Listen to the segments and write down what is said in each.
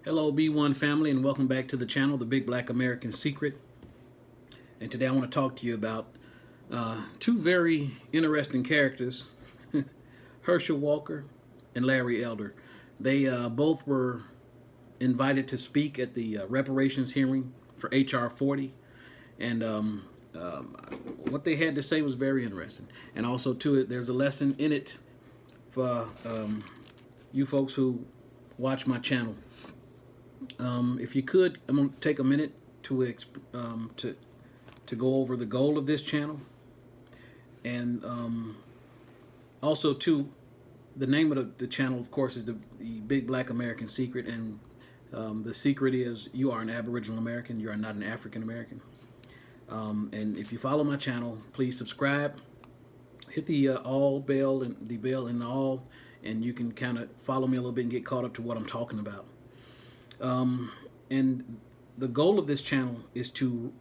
Hello B1 family, and welcome back to the channel, The Big Black American Secret. And today I want to talk to you about two very interesting characters, Herschel Walker and Larry Elder. They both were invited to speak at the reparations hearing for HR 40, and what they had to say was very interesting. And also to it, there's a lesson in it for you folks who watch my channel. If you could, I'm going to take a minute to go over the goal of this channel, and also too, the name of the channel, of course, is the Big Black American Secret, and the secret is you are an Aboriginal American, you are not an African American. And if you follow my channel, please subscribe, hit the all bell and the bell and all, and you can kind of follow me a little bit and get caught up to what I'm talking about. And the goal of this channel is to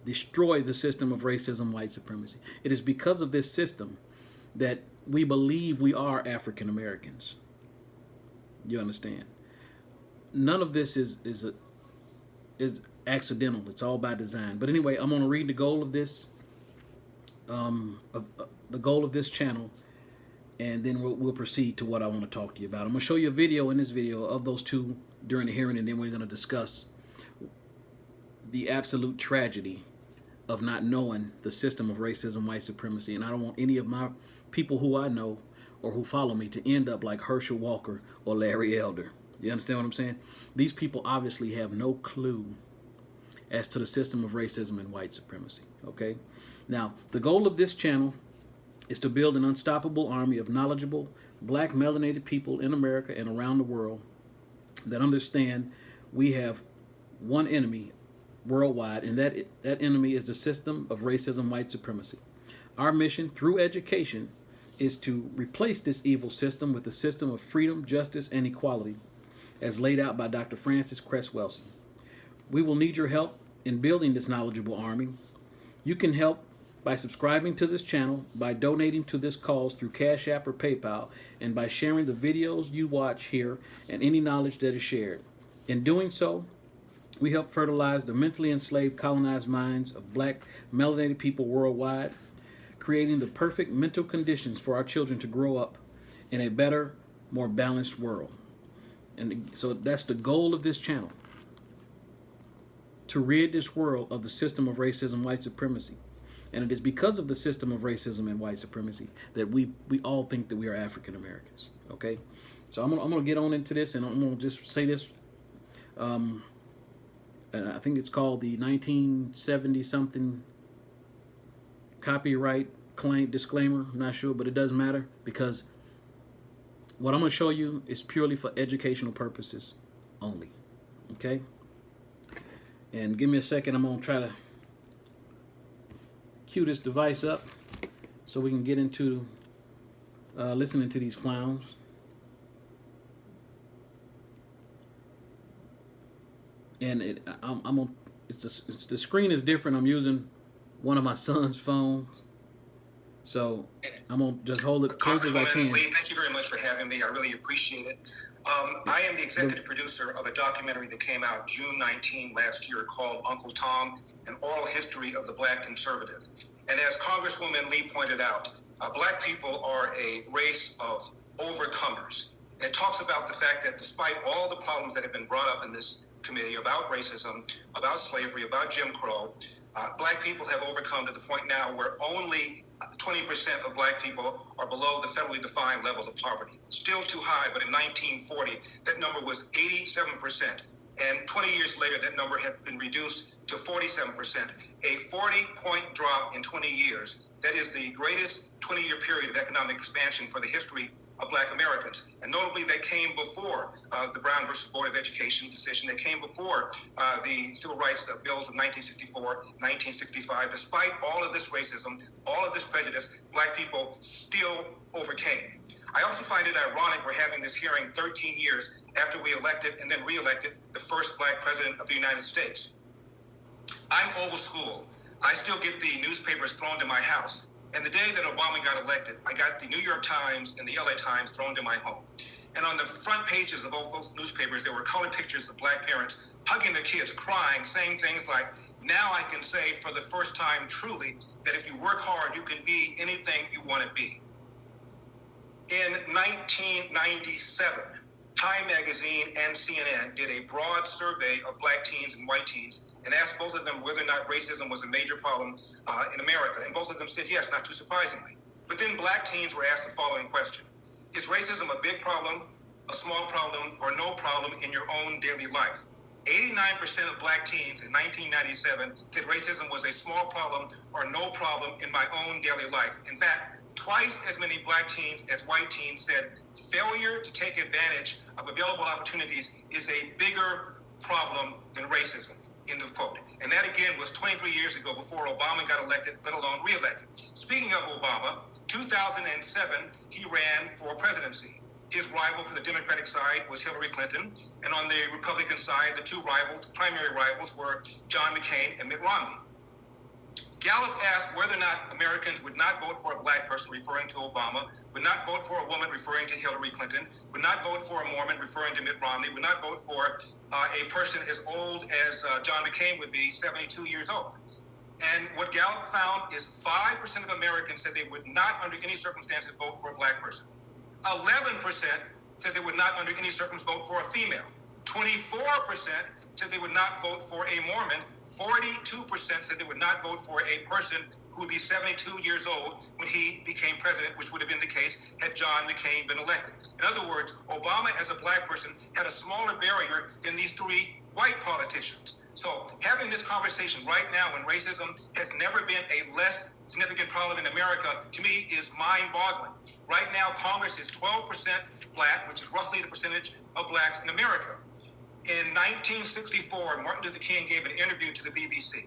destroy the system of racism, white supremacy. It is because of this system that we believe we are African Americans. You understand? None of this is accidental. It's all by design. But anyway, I'm going to read the goal of this, the goal of this channel, and then we'll proceed to what I want to talk to you about. I'm going to show you a video in this video of those two during the hearing, and then we're going to discuss the absolute tragedy of not knowing the system of racism, white supremacy. And I don't want any of my people who I know or who follow me to end up like Herschel Walker or Larry Elder. You understand what I'm saying? These people obviously have no clue as to the system of racism and white supremacy. Okay? Now, the goal of this channel is to build an unstoppable army of knowledgeable, black melanated people in America and around the world that understand we have one enemy worldwide, and that enemy is the system of racism, white supremacy. Our mission through education is to replace this evil system with a system of freedom, justice, and equality as laid out by Dr. Francis Cress Welsing. We will need your help in building this knowledgeable army. You can help by subscribing to this channel, by donating to this cause through Cash App or PayPal, and by sharing the videos you watch here and any knowledge that is shared. In doing so, we help fertilize the mentally enslaved, colonized minds of black, melanated people worldwide, creating the perfect mental conditions for our children to grow up in a better, more balanced world. And so that's the goal of this channel, to rid this world of the system of racism, white supremacy. And it is because of the system of racism and white supremacy that we all think that we are African Americans. Okay? So I'm gonna get on into this, and I'm gonna just say this. And I think it's called the 1970 something copyright claim disclaimer. I'm not sure, but it doesn't matter, because what I'm going to show you is purely for educational purposes only. Okay? And give me a second. I'm going to try to cue this device up so we can get into listening to these clowns. And the screen is different. I'm using one of my son's phones, so I'm gonna just hold it close as I can. Lee, thank you very much for having me. I really appreciate it. I am the executive producer of a documentary that came out June 19 last year called Uncle Tom: An Oral History of the Black Conservative. And as Congresswoman Lee pointed out, black people are a race of overcomers. It talks about the fact that despite all the problems that have been brought up in this committee about racism, about slavery, about Jim Crow, black people have overcome to the point now where only 20% of black people are below the federally defined level of poverty. Still too high, but in 1940, that number was 87%. And 20 years later, that number had been reduced to 47%. A 40-point drop in 20 years. That is the greatest 20-year period of economic expansion for the history of black Americans. And notably, that came before the Brown versus Board of Education decision. That came before the Civil Rights Bills of 1964, 1965. Despite all of this racism, all of this prejudice, black people still overcame. I also find it ironic we're having this hearing 13 years after we elected and then re-elected the first black president of the United States. I'm old school. I still get the newspapers thrown to my house. And the day that Obama got elected, I got the New York Times and the LA Times thrown to my home. And on the front pages of both newspapers, there were colored pictures of black parents hugging their kids, crying, saying things like, now I can say for the first time truly that if you work hard, you can be anything you want to be. In 1997, Time Magazine and CNN did a broad survey of black teens and white teens and asked both of them whether or not racism was a major problem in America. And both of them said yes, not too surprisingly. But then black teens were asked the following question: is racism a big problem, a small problem, or no problem in your own daily life? 89% of black teens in 1997 said racism was a small problem or no problem in my own daily life. In fact, twice as many black teens as white teens said failure to take advantage of available opportunities is a bigger problem than racism. End of quote. And that again was 23 years ago, before Obama got elected, let alone reelected. Speaking of Obama, 2007, he ran for presidency. His rival for the Democratic side was Hillary Clinton, and on the Republican side, the two primary rivals were John McCain and Mitt Romney. Gallup asked whether or not Americans would not vote for a black person, referring to Obama, would not vote for a woman, referring to Hillary Clinton, would not vote for a Mormon, referring to Mitt Romney, would not vote for a person as old as John McCain would be, 72 years old. And what Gallup found is 5% of Americans said they would not, under any circumstances, vote for a black person. 11% said they would not, under any circumstances, vote for a female. 24% said they would not vote for a Mormon. 42% said they would not vote for a person who would be 72 years old when he became president, which would have been the case had John McCain been elected. In other words, Obama as a black person had a smaller barrier than these three white politicians. So having this conversation right now, when racism has never been a less significant problem in America, to me is mind-boggling. Right now, Congress is 12% black, which is roughly the percentage of blacks in America. In 1964, Martin Luther King gave an interview to the BBC.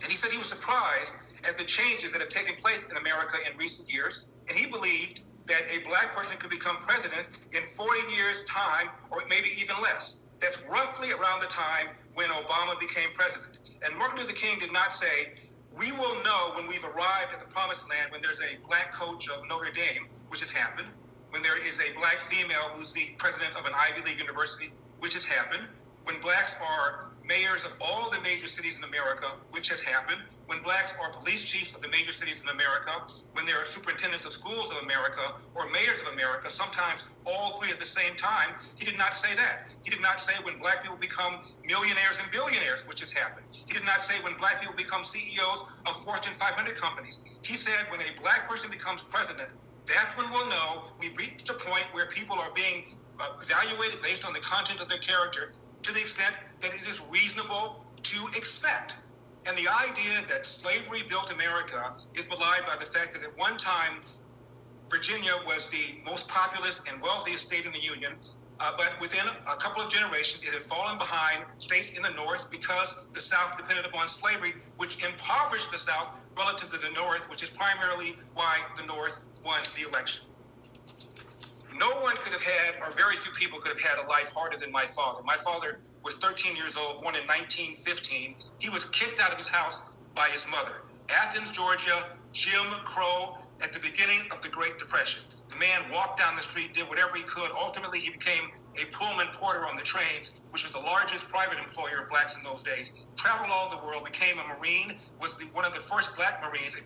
And he said he was surprised at the changes that have taken place in America in recent years. And he believed that a black person could become president in 40 years' time, or maybe even less. That's roughly around the time when Obama became president. And Martin Luther King did not say, we will know when we've arrived at the promised land when there's a black coach of Notre Dame, which has happened, when there is a black female who's the president of an Ivy League university, which has happened, when blacks are mayors of all the major cities in America, which has happened, when blacks are police chiefs of the major cities in America, when there are superintendents of schools of America or mayors of America, sometimes all three at the same time. He did not say that. He did not say when black people become millionaires and billionaires, which has happened. He did not say when black people become CEOs of Fortune 500 companies. He said when a black person becomes president, that's when we'll know we've reached a point where people are being evaluated based on the content of their character to the extent that it is reasonable to expect. And the idea that slavery built America is belied by the fact that at one time, Virginia was the most populous and wealthiest state in the Union, but within a couple of generations, it had fallen behind states in the North because the South depended upon slavery, which impoverished the South relative to the North, which is primarily why the North won the election. No one could have had, or very few people could have had a life harder than my father. My father was 13 years old, born in 1915. He was kicked out of his house by his mother. Athens, Georgia, Jim Crow, at the beginning of the Great Depression. The man walked down the street, did whatever he could. Ultimately, he became a Pullman porter on the trains, which was the largest private employer of blacks in those days. Traveled all over the world, became a Marine, was one of the first black Marines, a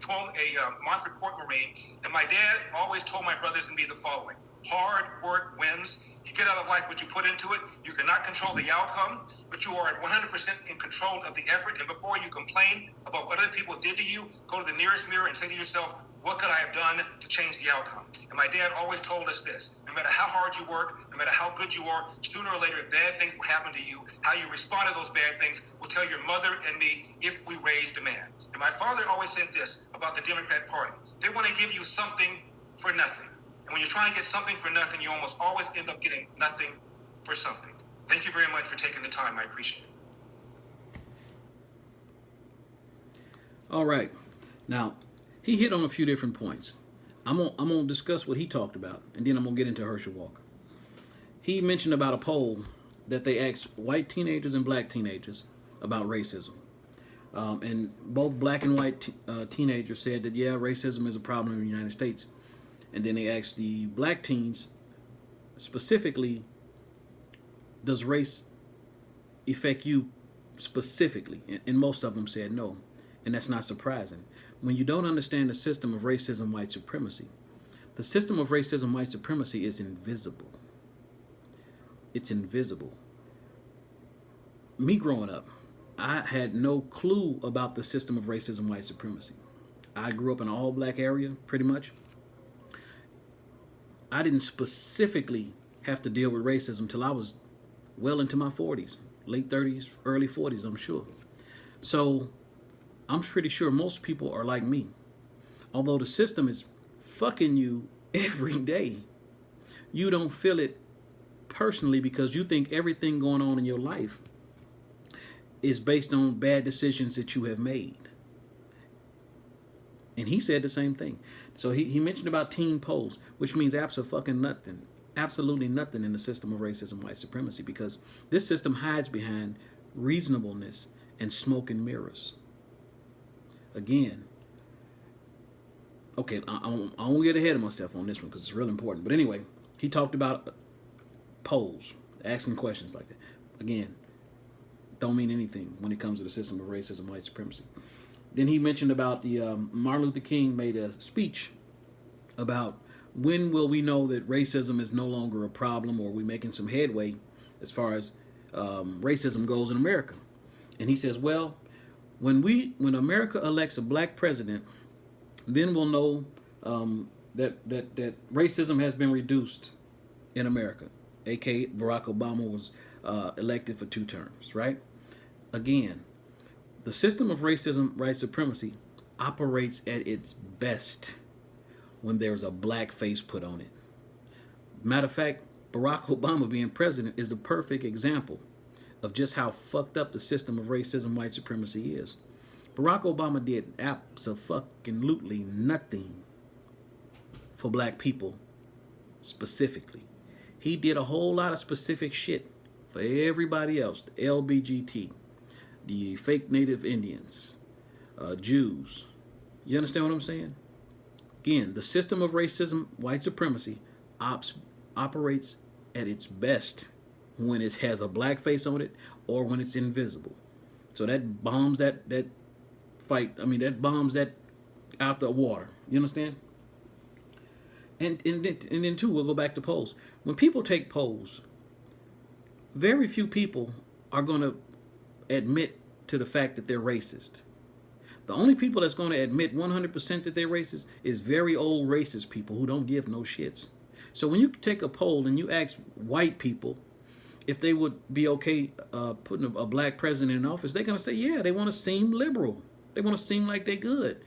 Montford Port Marine. And my dad always told my brothers and me the following: hard work wins. You get out of life what you put into it. You cannot control the outcome, but you are 100% in control of the effort. And before you complain about what other people did to you, go to the nearest mirror and say to yourself, what could I have done to change the outcome? And my dad always told us this: no matter how hard you work, no matter how good you are, sooner or later bad things will happen to you. How you respond to those bad things will tell your mother and me if we raised a man. And my father always said this about the Democrat Party: they want to give you something for nothing. And when you're trying to get something for nothing, you almost always end up getting nothing for something. Thank you very much for taking the time. I appreciate it. All right. Now, he hit on a few different points. I'm gonna discuss what he talked about, and then I'm gonna get into Herschel Walker. He mentioned about a poll that they asked white teenagers and black teenagers about racism. And both black and white teenagers said that, yeah, racism is a problem in the United States. And then they asked the black teens specifically, does race affect you specifically? And most of them said no. And that's not surprising. When you don't understand the system of racism, white supremacy, the system of racism, white supremacy is invisible. It's invisible. Me growing up, I had no clue about the system of racism, white supremacy. I grew up in an all-black area, pretty much. I didn't specifically have to deal with racism till I was well into my 40s, late 30s, early 40s, I'm sure. So I'm pretty sure most people are like me. Although the system is fucking you every day, you don't feel it personally because you think everything going on in your life is based on bad decisions that you have made. And he said the same thing. So he mentioned about teen polls, which means absolutely nothing in the system of racism, white supremacy, because this system hides behind reasonableness and smoke and mirrors. Again, okay, I won't get ahead of myself on this one because it's real important. But anyway, he talked about polls, asking questions like that. Again, don't mean anything when it comes to the system of racism, white supremacy. Then he mentioned about the Martin Luther King made a speech about when will we know that racism is no longer a problem, or are we making some headway as far as racism goes in America. And he says, well, when America elects a black president, then we'll know that racism has been reduced in America. A.k.a. Barack Obama was elected for 2 terms, right? Again, the system of racism, white supremacy operates at its best when there's a black face put on it. Matter of fact, Barack Obama being president is the perfect example of just how fucked up the system of racism, white supremacy is. Barack Obama did absolutely nothing for black people specifically. He did a whole lot of specific shit for everybody else, the LBGT, the fake Native Indians, Jews. You understand what I'm saying? Again, the system of racism, white supremacy operates at its best when it has a black face on it or when it's invisible. So that bombs that fight. I mean, that bombs that out the water. You understand? And then too, we'll go back to polls. When people take polls, very few people are going to admit to the fact that they're racist. The only people that's going to admit 100% that they're racist is very old racist people who don't give no shits. So when you take a poll and you ask white people if they would be okay putting a black president in office, they're going to say, yeah, they want to seem liberal. They want to seem like they're good.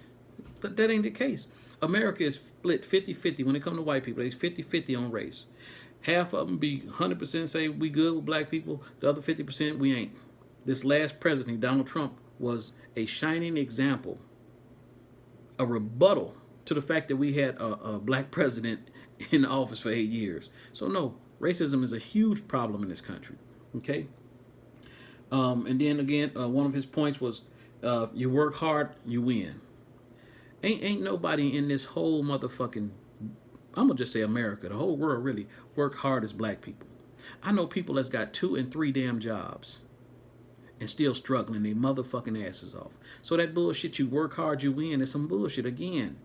But that ain't the case. America is split 50-50 when it comes to white people. It's 50-50 on race. Half of them be 100% say we good with black people. The other 50% we ain't. This last president, Donald Trump, was a shining example, a rebuttal to the fact that we had a black president in office for 8 years. So no, racism is a huge problem in this country. Okay. And then again, one of his points was, you work hard, you win. Ain't nobody in this whole motherfucking, I'm gonna just say America, the whole world really work hard as black people. I know people that's got 2 and 3 damn jobs and still struggling their motherfucking asses off. So that bullshit, you work hard, you win, is some bullshit again.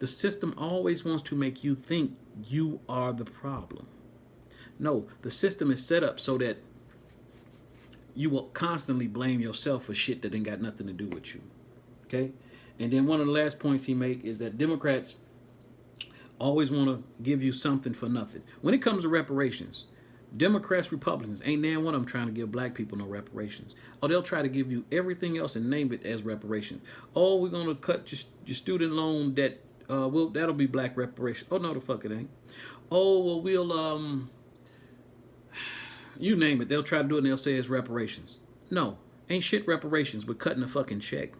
The system always wants to make you think you are the problem. No, the system is set up so that you will constantly blame yourself for shit that ain't got nothing to do with you. Okay? And then one of the last points he make is that Democrats always want to give you something for nothing. When it comes to reparations, Democrats, Republicans, ain't damn one of them trying to give black people no reparations. Or they'll try to give you everything else and name it as reparations. Oh, we're going to cut your student loan debt. That'll be black reparations. Oh, no, the fuck it ain't. Oh, well, we'll, you name it. They'll try to do it and they'll say it's reparations. No, ain't shit reparations but cutting a fucking check.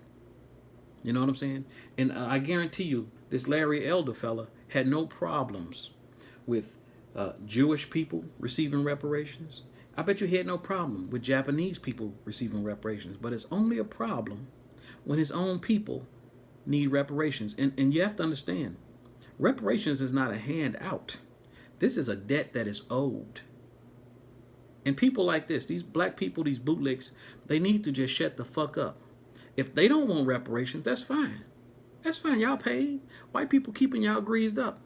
You know what I'm saying? And I guarantee you, this Larry Elder fella had no problems with Jewish people receiving reparations. I bet you he had no problem with Japanese people receiving reparations. But it's only a problem when his own people need reparations. And you have to understand, reparations is not a handout. This is a debt that is owed. And people like this, these black people, these bootlicks, they need to just shut the fuck up. If they don't want reparations, that's fine. That's fine. Y'all paid. White people keeping y'all greased up.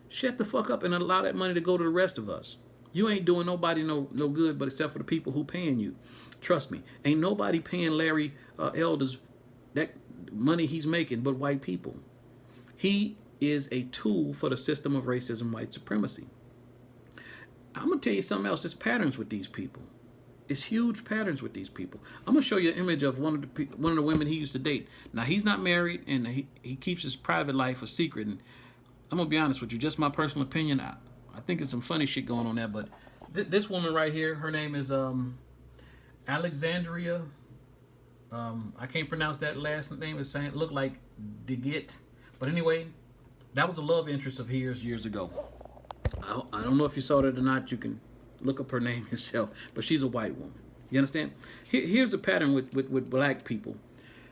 Shut the fuck up and allow that money to go to the rest of us. You ain't doing nobody no good, but except for the people who paying you. Trust me. Ain't nobody paying Larry Elders that money he's making but white people. He is a tool for the system of racism, white supremacy. I'm going to tell you something else. There's patterns with these people. It's huge patterns with these people. I'm going to show you an image of one of the women he used to date. Now, he's not married, and he keeps his private life a secret. And I'm going to be honest with you, just my personal opinion. I think there's some funny shit going on there. But this woman right here, her name is Alexandria. I can't pronounce that last name. It's saying, look like Digit. But anyway, that was a love interest of his years ago. I don't know if you saw that or not. You can look up her name yourself. But she's a white woman. You understand? Here's the pattern with black people.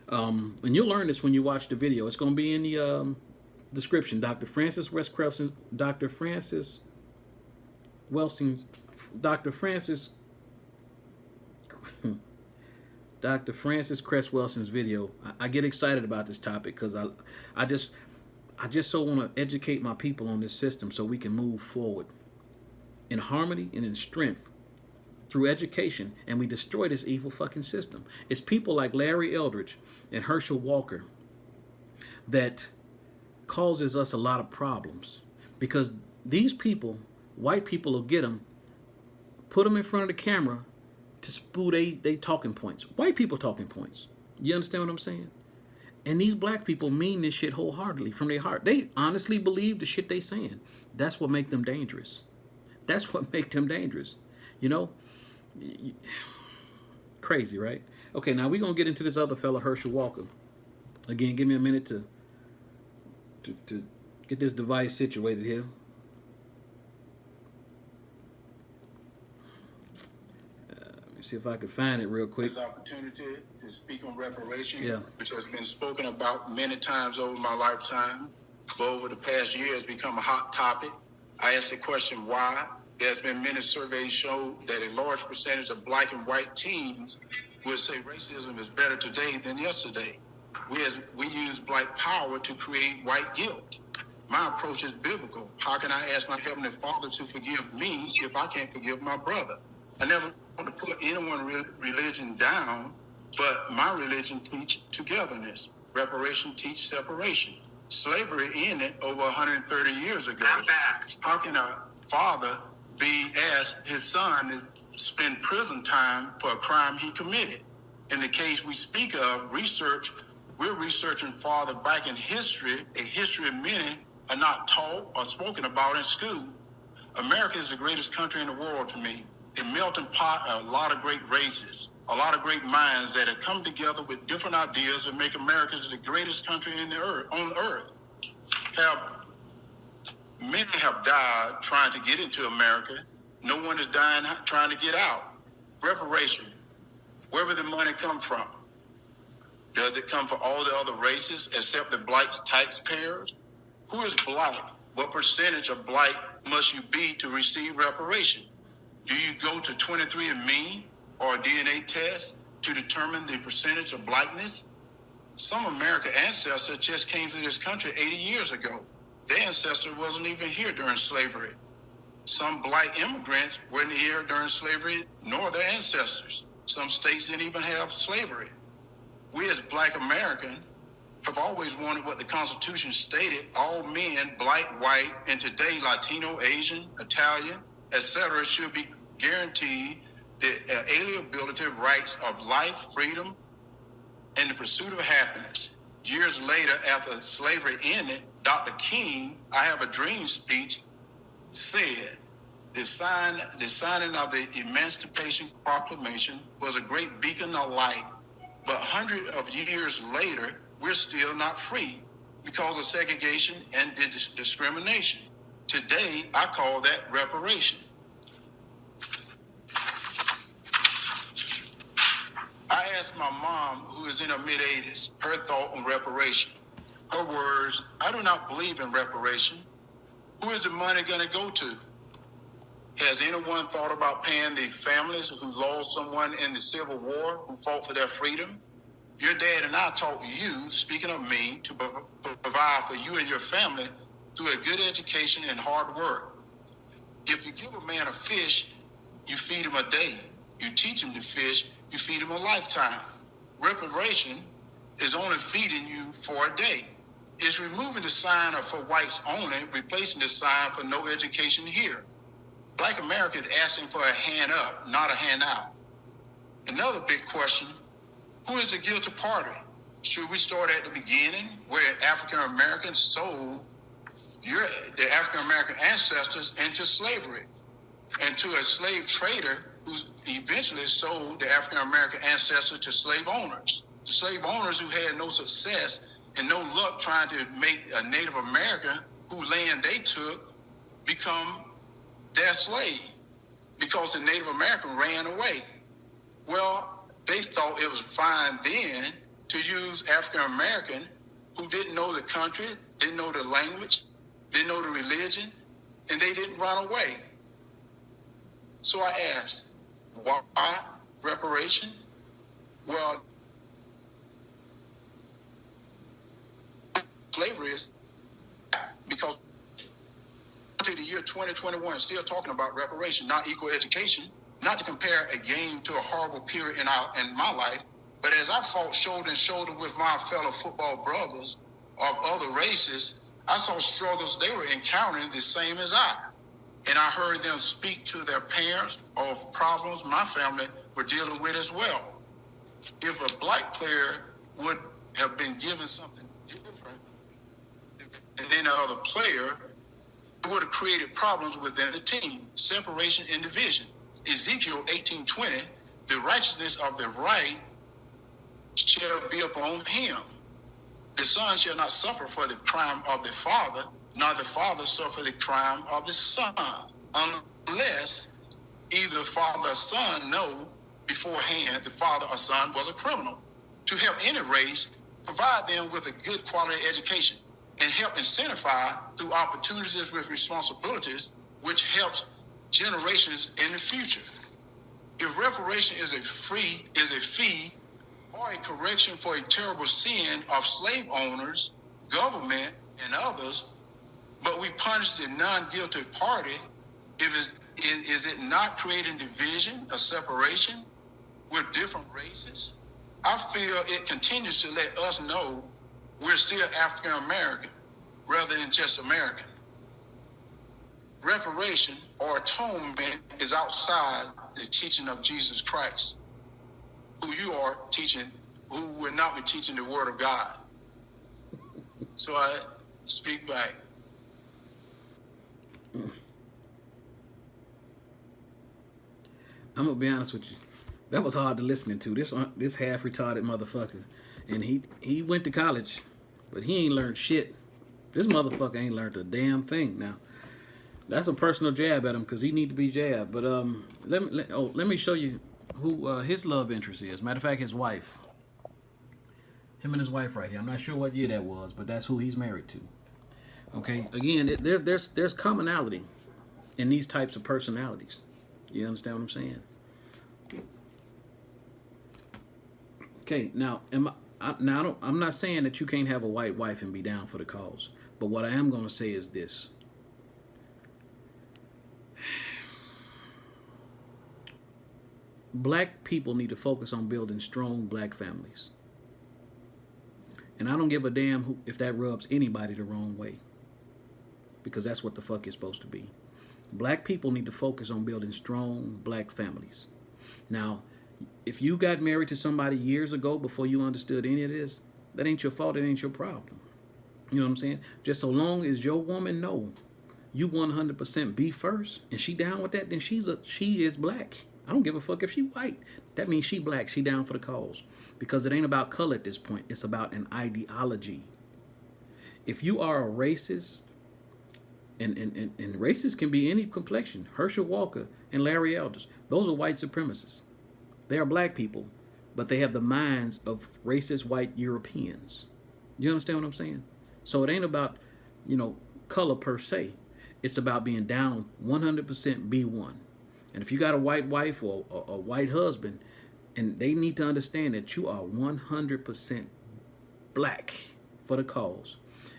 And you'll learn this when you watch the video. It's going to be in the description. Dr. Francis Cress Welsing's video. I get excited about this topic because I just so want to educate my people on this system so we can move forward in harmony and in strength through education, and we destroy this evil fucking system. It's people like Larry Eldridge and Herschel Walker that causes us a lot of problems, because these people, white people, will get them, put them in front of the camera to spew they talking points. White people talking points. You understand what I'm saying? And these black people mean this shit wholeheartedly from their heart. They honestly believe the shit they saying. That's what make them dangerous. That's what make them dangerous. You know? Crazy, right? Okay, now we're going to get into this other fella, Herschel Walker. Again, give me a minute to get this device situated here. Let me see if I can find it real quick. This opportunity to speak on reparation, which has been spoken about many times over my lifetime, but over the past year has become a hot topic. I asked the question, why? There's been many surveys show that a large percentage of black and white teens would say racism is better today than yesterday. We use black power to create white guilt. My approach is biblical. How can I ask my Heavenly Father to forgive me if I can't forgive my brother? I never want to put anyone's religion down, but my religion teaches togetherness. Reparation teaches separation. Slavery ended over 130 years ago. How can a father be asked his son to spend prison time for a crime he committed? In the case we speak of, we're researching farther back in history, a history many are not taught or spoken about in school. America is the greatest country in the world to me. A melting pot of a lot of great races, a lot of great minds that have come together with different ideas that make America the greatest country on the earth. Many have died trying to get into America. No one is dying trying to get out. Reparation. Where will the money come from? Does it come for all the other races except the black taxpayers? Who is black? What percentage of black must you be to receive reparation? Do you go to 23andMe or a DNA test to determine the percentage of blackness? Some American ancestors just came to this country 80 years ago. Their ancestor wasn't even here during slavery. Some black immigrants weren't here during slavery, nor their ancestors. Some states didn't even have slavery. We as black Americans have always wanted what the Constitution stated: all men, black, white, and today Latino, Asian, Italian, etc., should be guaranteed the alienability rights of life, freedom, and the pursuit of happiness. Years later, after slavery ended, Dr. King, I Have a Dream speech, said, the signing of the Emancipation Proclamation was a great beacon of light, but hundreds of years later, we're still not free because of segregation and discrimination. Today, I call that reparation. I asked my mom, who is in her mid-80s, her thought on reparation. Her words, I do not believe in reparation. Who is the money going to go to? Has anyone thought about paying the families who lost someone in the Civil War who fought for their freedom? Your dad and I taught you, speaking of me, to provide for you and your family through a good education and hard work. If you give a man a fish, you feed him a day. You teach him to fish, you feed him a lifetime. Reparation is only feeding you for a day. It's removing the sign of for whites only, replacing the sign for no education here. Black America is asking for a hand up, not a handout. Another big question, who is the guilty party? Should we start at the beginning, where African Americans sold the African American ancestors into slavery, and to a slave trader who eventually sold the African American ancestors to slave owners? The slave owners who had no success and no luck trying to make a Native American whose land they took become their slave, because the Native American ran away. Well, they thought it was fine then to use African American who didn't know the country, didn't know the language, didn't know the religion, and they didn't run away. So I asked, why reparation? Well, slavery is because to the year 2021, still talking about reparation, not equal education, not to compare a game to a horrible period in my life, but as I fought shoulder to shoulder with my fellow football brothers of other races, I saw struggles they were encountering the same as I. And I heard them speak to their parents of problems my family were dealing with as well. If a black player would have been given something different than any other player, it would have created problems within the team, separation and division. Ezekiel 18:20, the righteousness of the right shall be upon him. The son shall not suffer for the crime of the father, nor the father suffer the crime of the son, unless either father or son know beforehand the father or son was a criminal. To help any race, provide them with a good quality education, and help incentivize through opportunities with responsibilities, which helps generations in the future. If reparation is a fee or a correction for a terrible sin of slave owners, government, and others, but we punish the non-guilty party, is it not creating division or separation with different races? I feel it continues to let us know we're still African American rather than just American. Reparation or atonement is outside the teaching of Jesus Christ, who you are teaching, who will not be teaching the word of God. So I speak back. I'm gonna be honest with you. That was hard to listen to. This half retarded motherfucker, and he went to college, but he ain't learned shit. This motherfucker ain't learned a damn thing. Now, that's a personal jab at him because he need to be jabbed. But let me show you who his love interest is. Matter of fact, his wife. Him and his wife right here. I'm not sure what year that was, but that's who he's married to. Okay. Again, there's commonality in these types of personalities. You understand what I'm saying? Okay. Now, I'm not saying that you can't have a white wife and be down for the cause. But what I am going to say is this. Black people need to focus on building strong black families. And I don't give a damn if that rubs anybody the wrong way. Because that's what the fuck it's supposed to be. Black people need to focus on building strong black families. Now, if you got married to somebody years ago before you understood any of this, that ain't your fault, it ain't your problem. You know what I'm saying? Just so long as your woman know you 100% be first and she down with that, then she is black. I don't give a fuck if she white. That means she black, she down for the cause. Because it ain't about color at this point. It's about an ideology. If you are a racist, and racists can be any complexion. Herschel Walker and Larry Elders, those are white supremacists. They are black people, but they have the minds of racist white Europeans. You understand what I'm saying? So it ain't about, color per se. It's about being down 100% B1. And if you got a white wife or a white husband, and they need to understand that you are 100% black for the cause.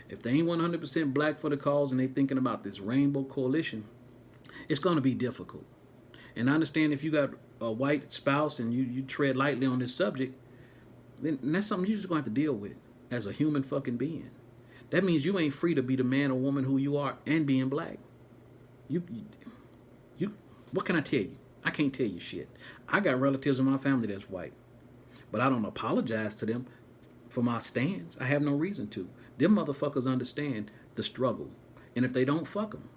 If they ain't 100% black for the cause and they thinking about this rainbow coalition, it's going to be difficult. And I understand if you got a white spouse and you tread lightly on this subject, then that's something you're just going to have to deal with as a human fucking being. That means you ain't free to be the man or woman who you are and being black. You what can I tell you? I can't tell you shit. I got relatives in my family that's white, but I don't apologize to them for my stance. I have no reason to. Them motherfuckers understand the struggle, and if they don't, fuck them.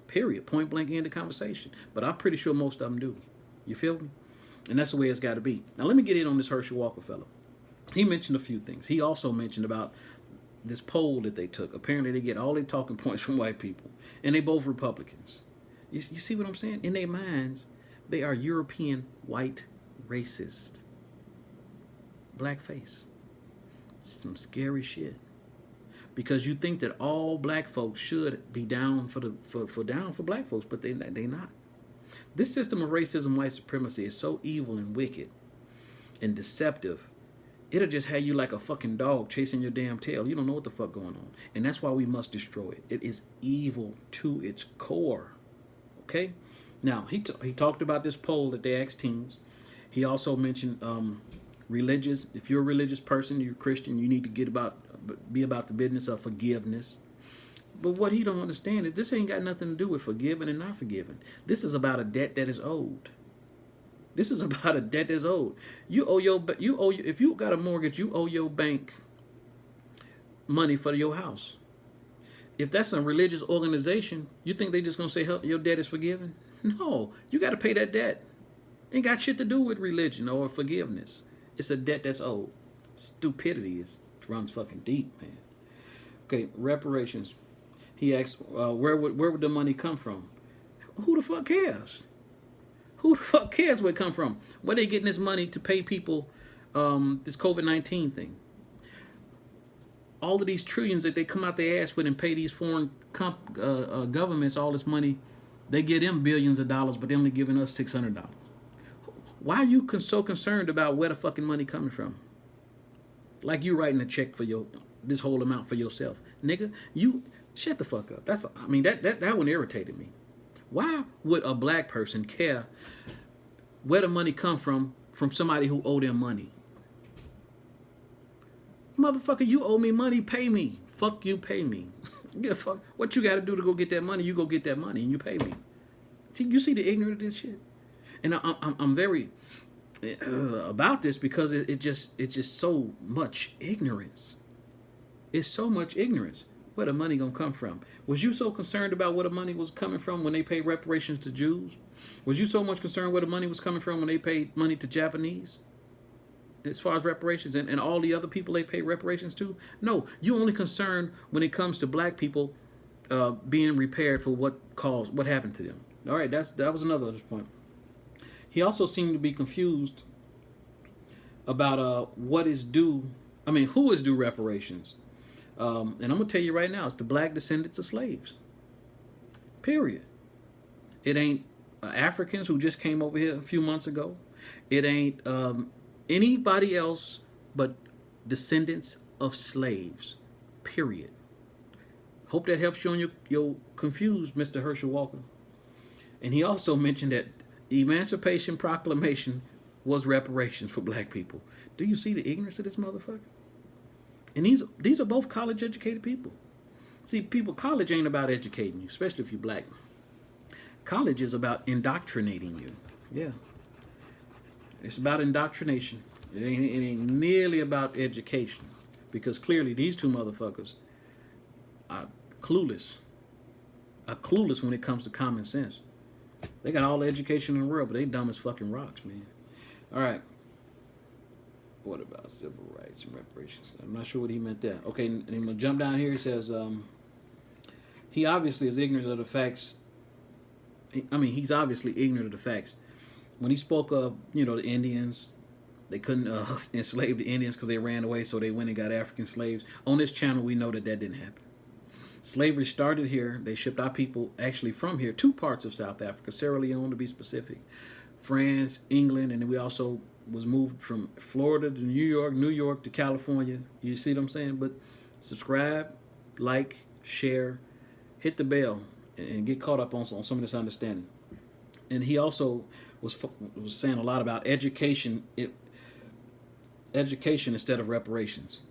Period. Point blank, end the conversation. But I'm pretty sure most of them do. You feel me? And that's the way it's got to be. Now let me get in on this Herschel Walker fellow. He mentioned a few things. He also mentioned about this poll that they took. Apparently they get all their talking points from white people, and they both Republicans. You see what I'm saying? In their minds, they are European white racist. Blackface. Some scary shit. Because you think that all black folks should be down for black folks, but they not. This system of racism, white supremacy is so evil and wicked and deceptive. It'll just have you like a fucking dog chasing your damn tail. You don't know what the fuck going on. And that's why we must destroy it. It is evil to its core. Okay? Now, he talked about this poll that they asked teens. He also mentioned religious. If you're a religious person, you're a Christian, you need to be about the business of forgiveness. But what he don't understand is this ain't got nothing to do with forgiving and not forgiving. This is about a debt that is owed. This is about a debt that's owed. If you got a mortgage, you owe your bank money for your house. If that's a religious organization, you think they just gonna say your debt is forgiven? No, you got to pay that debt. Ain't got shit to do with religion or forgiveness. It's a debt that's owed. Stupidity runs fucking deep, man. Okay, reparations. He asked, where would the money come from? Who the fuck cares? Who the fuck cares where it come from? Where they getting this money to pay people this COVID-19 thing? All of these trillions that they come out their ass with and pay these foreign governments all this money, they give them billions of dollars, but they only giving us $600. Why are you so concerned about where the fucking money coming from? Like you writing a check for this whole amount for yourself, nigga. You shut the fuck up. That one irritated me. Why would a black person care where the money come from somebody who owe them money? Motherfucker, you owe me money, pay me. Fuck you, pay me. Yeah, fuck. What you got to do to go get that money? You go get that money and you pay me. See, you see the ignorance of this shit, and I'm very about this because it's just so much ignorance. It's so much ignorance. Where the money gonna come from? Was you so concerned about where the money was coming from when they paid reparations to Jews? Was you so much concerned where the money was coming from when they paid money to Japanese? As far as reparations and all the other people they pay reparations to? No, you only concerned when it comes to black people being repaired for what happened to them. All right, that was another point. He also seemed to be confused about who is due reparations. And I'm going to tell you right now, it's the black descendants of slaves. Period. It ain't Africans who just came over here a few months ago. It ain't anybody else but descendants of slaves. Period. Hope that helps you on your confused Mr. Herschel Walker. And he also mentioned that the Emancipation Proclamation was reparations for black people. Do you see the ignorance of this motherfucker? And these are both college-educated people. See, college ain't about educating you, especially if you're black. College is about indoctrinating you. Yeah. It's about indoctrination. It ain't nearly about education. Because clearly these two motherfuckers are clueless. When it comes to common sense. They got all the education in the world, but they dumb as fucking rocks, man. All right. What about civil rights and reparations? I'm not sure what he meant there. Okay, and I'm going to jump down here. He says, he obviously is ignorant of the facts. He's obviously ignorant of the facts. When he spoke of, the Indians, they couldn't enslave the Indians because they ran away, so they went and got African slaves. On this channel, we know that didn't happen. Slavery started here. They shipped our people actually from here, two parts of South Africa, Sierra Leone to be specific, France, England, and then we also was moved from Florida to New York to California. You see what I'm saying? But subscribe, like, share, hit the bell, and get caught up on some of this understanding. And he also was saying a lot about education, education instead of reparations.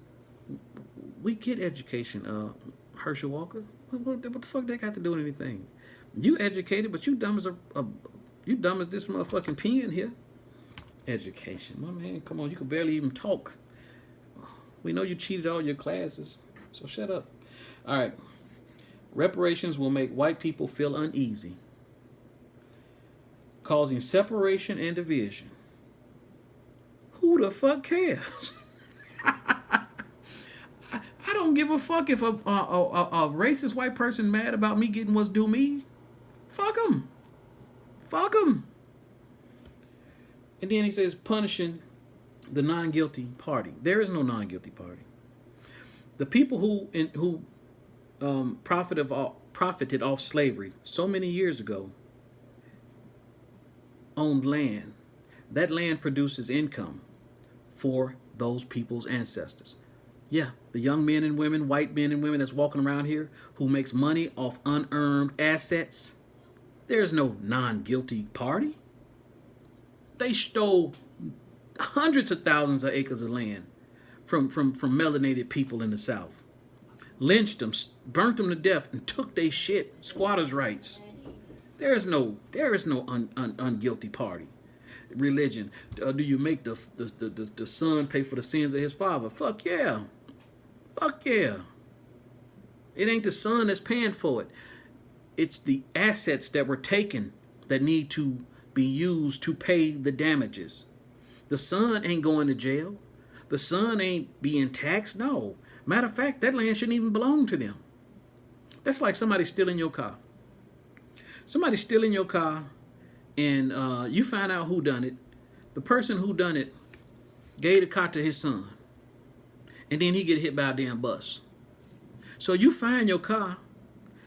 We get education, Herschel Walker. What the fuck that got to do with anything? You educated, but you dumb as you dumb as this motherfucking pen here. Education, my man. Come on, you can barely even talk. We know you cheated all your classes, so shut up. All right. Reparations will make white people feel uneasy, causing separation and division. Who the fuck cares? I don't give a fuck if a racist white person mad about me getting what's due me. Fuck them. Fuck them. And then he says punishing the non-guilty party. There is no non-guilty party. The people who profited off slavery so many years ago owned land. That land produces income for those people's ancestors. Yeah, the young men and women, white men and women that's walking around here who makes money off unearned assets. There's no non-guilty party. They stole hundreds of thousands of acres of land from melanated people in the South. Lynched them, burnt them to death, and took their shit, squatters' rights. There is no unguilty party. Religion. Do you make the son pay for the sins of his father? Fuck yeah. Fuck yeah. It ain't the son that's paying for it. It's the assets that were taken that need to be used to pay the damages. The son ain't going to jail. The son ain't being taxed. No. Matter of fact, that land shouldn't even belong to them. That's like somebody stealing your car. Somebody stealing your car, and you find out who done it. The person who done it gave the car to his son, and then he get hit by a damn bus. So you find your car.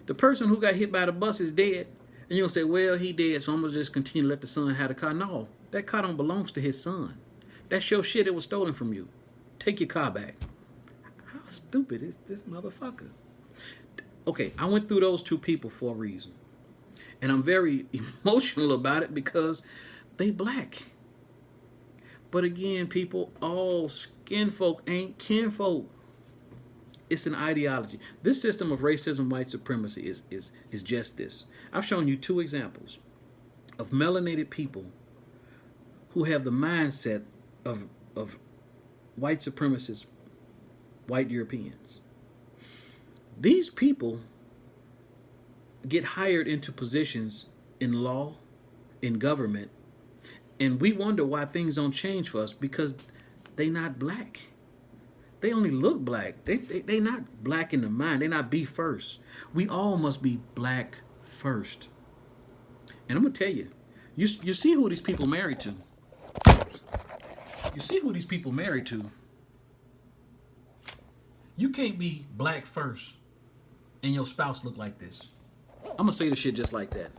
The person who got hit by the bus is dead, and you'll say, well, he dead, so I'm going to just continue to let the son have the car. No, that car don't belong to his son. That's your shit. It was stolen from you. Take your car back. How stupid is this motherfucker? Okay, I went through those two people for a reason. And I'm very emotional about it because they black. But again, people, all skin folk ain't kinfolk. It's an ideology. This system of racism, white supremacy is just this. I've shown you two examples of melanated people who have the mindset of white supremacists, white Europeans. These people get hired into positions in law, in government, and we wonder why things don't change for us because they not black. They only look black. They not black in the mind. They not be first. We all must be black first. And I'm gonna tell you, you see who these people married to. You see who these people married to. You can't be black first and your spouse look like this. I'm gonna say the shit just like that.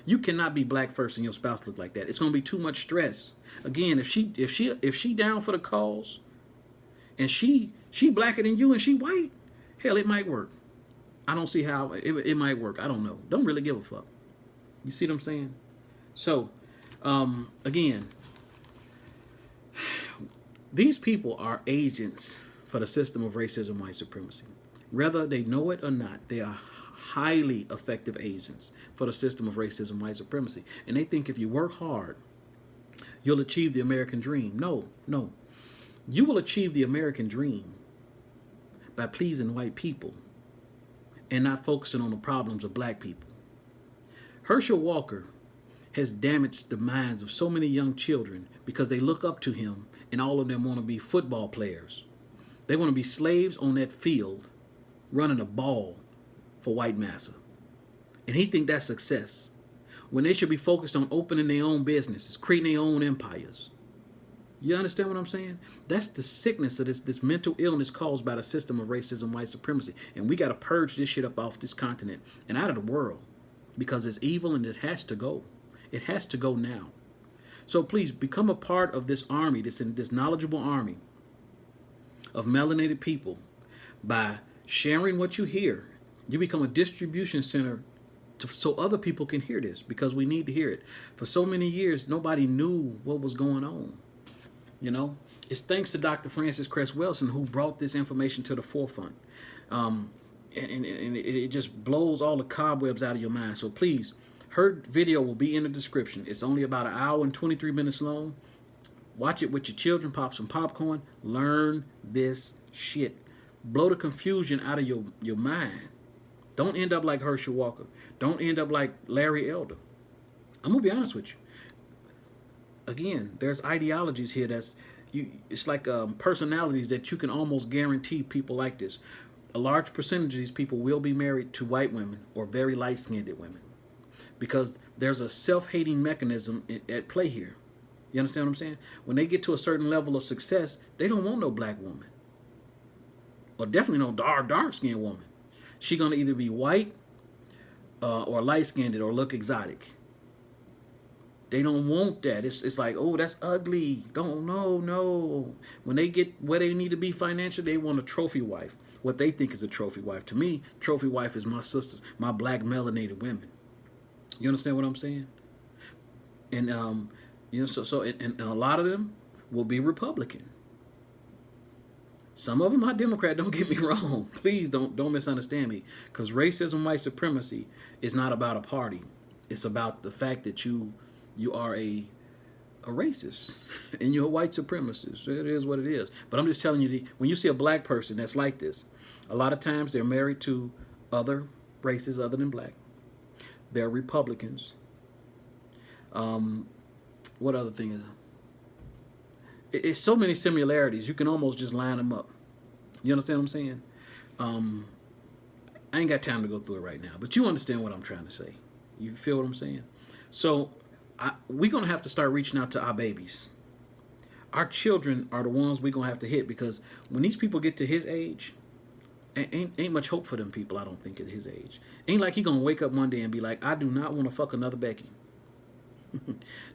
You cannot be black first and your spouse look like that. It's gonna be too much stress. Again, if she down for the cause, and she blacker than you and she white, hell, it might work. I don't see how it might work. I don't know. Don't really give a fuck. You see what I'm saying? So, again, these people are agents for the system of racism, white supremacy. Whether they know it or not, they are highly effective agents for the system of racism, white supremacy. And they think if you work hard, you'll achieve the American dream. No. You will achieve the American dream by pleasing white people and not focusing on the problems of black people. Herschel Walker has damaged the minds of so many young children because they look up to him and all of them want to be football players. They want to be slaves on that field running a ball for white massa. And he think that's success when they should be focused on opening their own businesses, creating their own empires. You understand what I'm saying? That's the sickness of this mental illness caused by the system of racism, white supremacy. And we got to purge this shit up off this continent and out of the world because it's evil and it has to go. It has to go now. So please become a part of this army, this knowledgeable army of melanated people by sharing what you hear. You become a distribution center so other people can hear this because we need to hear it. For so many years, nobody knew what was going on. You know, it's thanks to Dr. Francis Cress Welsing who brought this information to the forefront. And it just blows all the cobwebs out of your mind. So please, her video will be in the description. It's only about an hour and 23 minutes long. Watch it with your children, pop some popcorn, learn this shit. Blow the confusion out of your mind. Don't end up like Herschel Walker. Don't end up like Larry Elder. I'm going to be honest with you. Again, there's ideologies here it's like personalities that you can almost guarantee people like this. A large percentage of these people will be married to white women or very light-skinned women because there's a self-hating mechanism at play here. You understand what I'm saying? When they get to a certain level of success, they don't want no black woman or definitely no dark-skinned woman. She's going to either be white or light-skinned or look exotic. They don't want that. It's like, oh, that's ugly. No. When they get where they need to be financially, they want a trophy wife. What they think is a trophy wife. To me, trophy wife is my sisters, my black melanated women. You understand what I'm saying? And you know, and a lot of them will be Republican. Some of them are Democrat. Don't get me wrong. Please don't misunderstand me. Because racism, white supremacy is not about a party. It's about the fact that you are a racist and you're a white supremacist. It is what it is. But I'm just telling you, when you see a black person that's like this, a lot of times they're married to other races other than black. They're Republicans. What other thing is it? It's so many similarities. You can almost just line them up. You understand what I'm saying? I ain't got time to go through it right now, but you understand what I'm trying to say. You feel what I'm saying? So we're going to have to start reaching out to our babies. Our children are the ones we're going to have to hit because when these people get to his age, ain't much hope for them people, I don't think, at his age. Ain't like he going to wake up one day and be like, I do not want to fuck another Becky.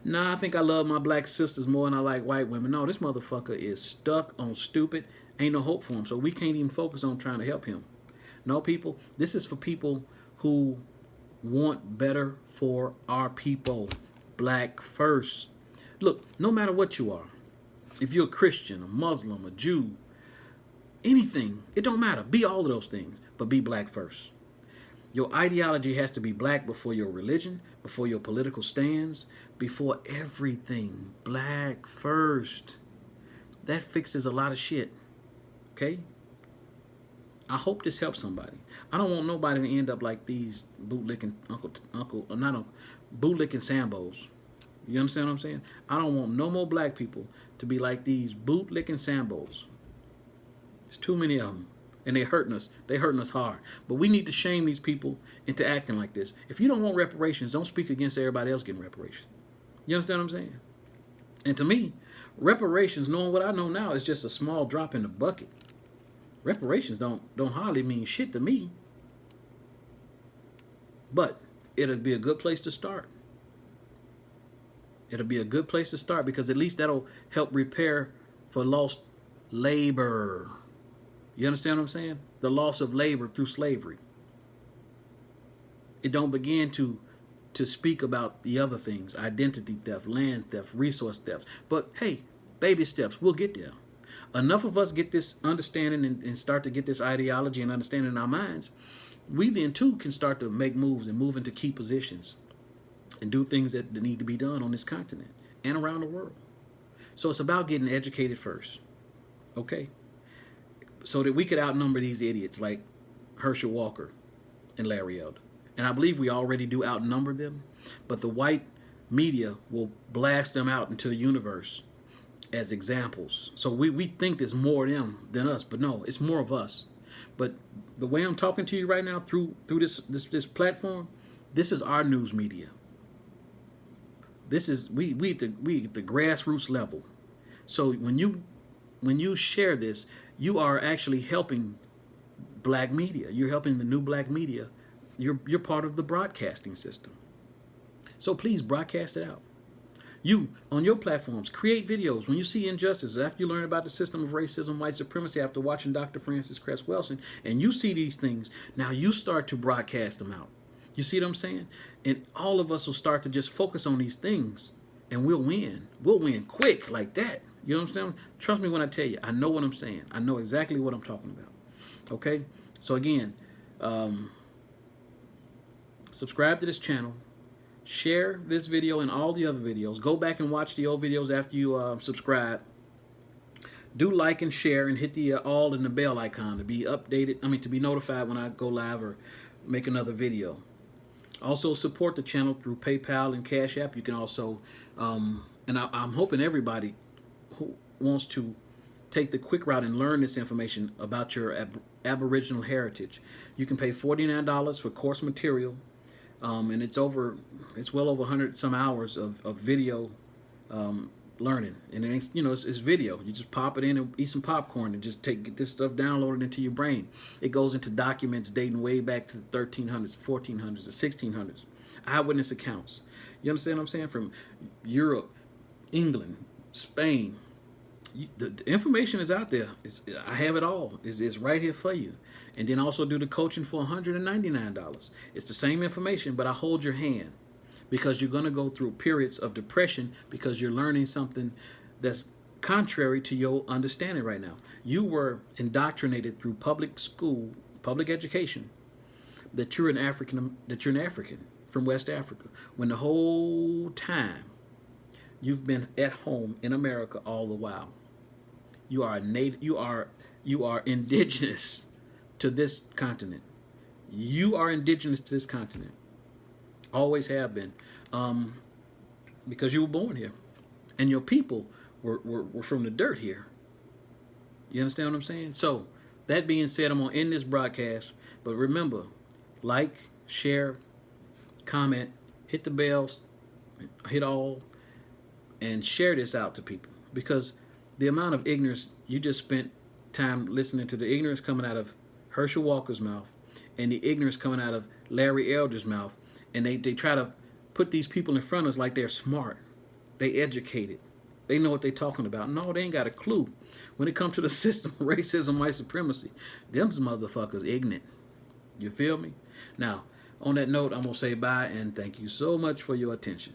Nah, I think I love my black sisters more than I like white women. No, this motherfucker is stuck on stupid. Ain't no hope for him. So we can't even focus on trying to help him. No, people, this is for people who want better for our people. Black first. Look, no matter what you are, if you're a Christian, a Muslim, a Jew, anything, it don't matter. Be all of those things, but be black first. Your ideology has to be black before your religion, before your political stands, before everything. Black first. That fixes a lot of shit. Okay? I hope this helps somebody. I don't want nobody to end up like these bootlicking bootlicking Sambos. You understand what I'm saying? I don't want no more black people to be like these bootlicking Sambos. There's too many of them. And they're hurting us. They're hurting us hard. But we need to shame these people into acting like this. If you don't want reparations, don't speak against everybody else getting reparations. You understand what I'm saying? And to me, reparations, knowing what I know now, is just a small drop in the bucket. Reparations don't hardly mean shit to me. But it'll be a good place to start. It'll be a good place to start because at least that'll help repair for lost labor. You understand what I'm saying? The loss of labor through slavery. It don't begin to speak about the other things, identity theft, land theft, resource theft. But hey, baby steps, we'll get there. Enough of us get this understanding and start to get this ideology and understanding in our minds. We then too can start to make moves and move into key positions and do things that need to be done on this continent and around the world. So it's about getting educated first. Okay? So that we could outnumber these idiots like Herschel Walker and Larry Elder. And I believe we already do outnumber them, but the white media will blast them out into the universe as examples. So we think there's more of them than us, but no, it's more of us. But the way I'm talking to you right now through this platform, this is our news media. This is we at the grassroots level. So when you share this, you are actually helping black media. You're helping the new black media. You're part of the broadcasting system. So please broadcast it out. You, on your platforms, create videos. When you see injustice, after you learn about the system of racism, white supremacy, after watching Dr. Francis Cress Welsing, and you see these things, now you start to broadcast them out. You see what I'm saying? And all of us will start to just focus on these things, and we'll win. We'll win quick like that. You know what I'm saying? Trust me when I tell you, I know what I'm saying. I know exactly what I'm talking about. Okay? So again, subscribe to this channel. Share this video and all the other videos. Go back and watch the old videos after you subscribe. Do like and share and hit the all and the bell icon to be updated. To be notified when I go live or make another video. Also support the channel through PayPal and Cash App. You can also, and I'm hoping everybody who wants to take the quick route and learn this information about your Aboriginal heritage. You can pay $49 for course material. And it's well over 100 some hours of video learning, and it's video. You just pop it in and eat some popcorn and just get this stuff downloaded into your brain. It goes into documents dating way back to the 1300s, 1400s, the 1600s, eyewitness accounts. You understand what I'm saying? From Europe, England, Spain. The information is out there. I have it all. It's right here for you. And then also do the coaching for $199. It's the same information, but I hold your hand, because you're going to go through periods of depression because you're learning something that's contrary to your understanding right now. You were indoctrinated through public school, public education, that you're an African from West Africa, when the whole time you've been at home in America all the while. You are native. You are indigenous to this continent. You are indigenous to this continent. Always have been, because you were born here, and your people were from the dirt here. You understand what I'm saying? So, that being said, I'm gonna end this broadcast. But remember, like, share, comment, hit the bells, hit all, and share this out to people, because the amount of ignorance you just spent time listening to, the ignorance coming out of Herschel Walker's mouth and the ignorance coming out of Larry Elder's mouth, and they try to put these people in front of us like they're smart, they educated, they know what they're talking about. No, they ain't got a clue. When it comes to the system of racism, white supremacy, them motherfuckers ignorant. You feel me? Now, on that note, I'm going to say bye and thank you so much for your attention.